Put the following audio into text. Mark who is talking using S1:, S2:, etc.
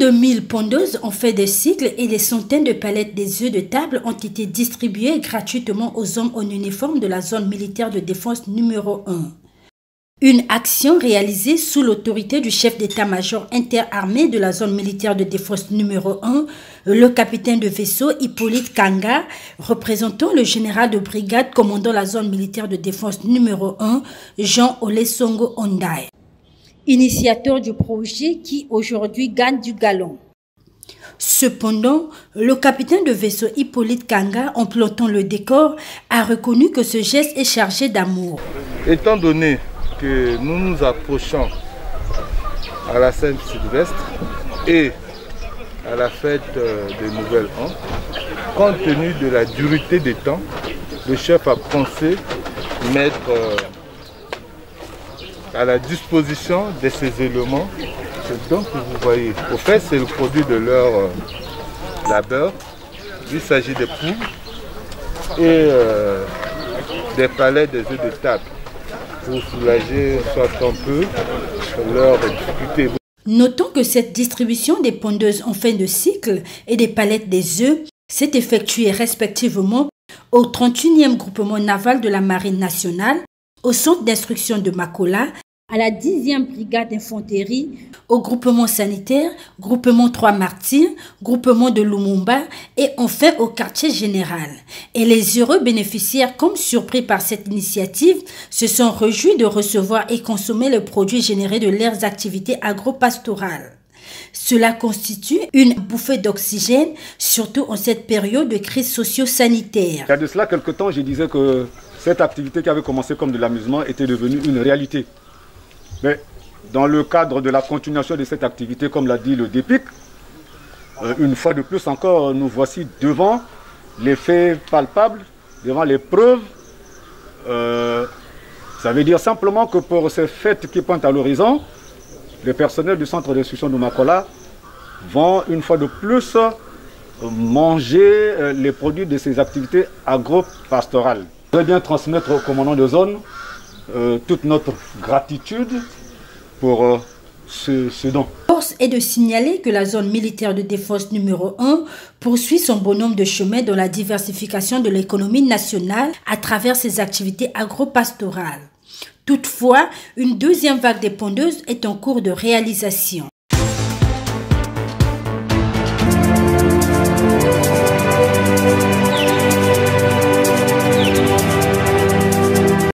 S1: de 1000 pondeuses ont fait des cycles et des centaines de palettes des œufs de table ont été distribuées gratuitement aux hommes en uniforme de la zone militaire de défense numéro 1. Une action réalisée sous l'autorité du chef d'état-major interarmé de la zone militaire de défense numéro 1, le capitaine de vaisseau Hippolyte Kanga, représentant le général de brigade commandant la zone militaire de défense numéro 1, Jean Olesongo Ondai, initiateur du projet qui aujourd'hui gagne du galon. Cependant, le capitaine de vaisseau Hippolyte Kanga, en plantant le décor, a reconnu que ce geste est chargé d'amour.
S2: Étant donné que nous nous approchons à la Saint-Sylvestre et à la fête des Nouvelles An, compte tenu de la dureté des temps, le chef a pensé mettre à la disposition de ces éléments. Donc vous voyez, au fait c'est le produit de leur labeur. Il s'agit des poules et des palets des œufs de table pour soulager soit un peu leurs difficultés.
S1: Notons que cette distribution des pondeuses en fin de cycle et des palettes des œufs s'est effectuée respectivement au 31e groupement naval de la Marine nationale, au centre d'instruction de Makola, à la 10e brigade d'infanterie, au groupement sanitaire, groupement 3 Martyrs, groupement de Lumumba et enfin au quartier général. Et les heureux bénéficiaires, comme surpris par cette initiative, se sont réjouis de recevoir et consommer les produits générés de leurs activités agro-pastorales. Cela constitue une bouffée d'oxygène, surtout en cette période de crise socio-sanitaire.
S3: Il y a de cela quelque temps, je disais que cette activité qui avait commencé comme de l'amusement était devenue une réalité. Mais dans le cadre de la continuation de cette activité, comme l'a dit le DEPIC, une fois de plus encore, nous voici devant les faits palpables, devant les preuves. Ça veut dire simplement que pour ces fêtes qui pointent à l'horizon, les personnels du centre d'instruction de Makola vont une fois de plus manger les produits de ces activités agro-pastorales. Je voudrais bien transmettre au commandant de zone toute notre gratitude pour ce don.
S1: Force est de signaler que la zone militaire de défense numéro 1 poursuit son bonhomme de chemin dans la diversification de l'économie nationale à travers ses activités agro-pastorales. Toutefois, une deuxième vague des pondeuses est en cours de réalisation.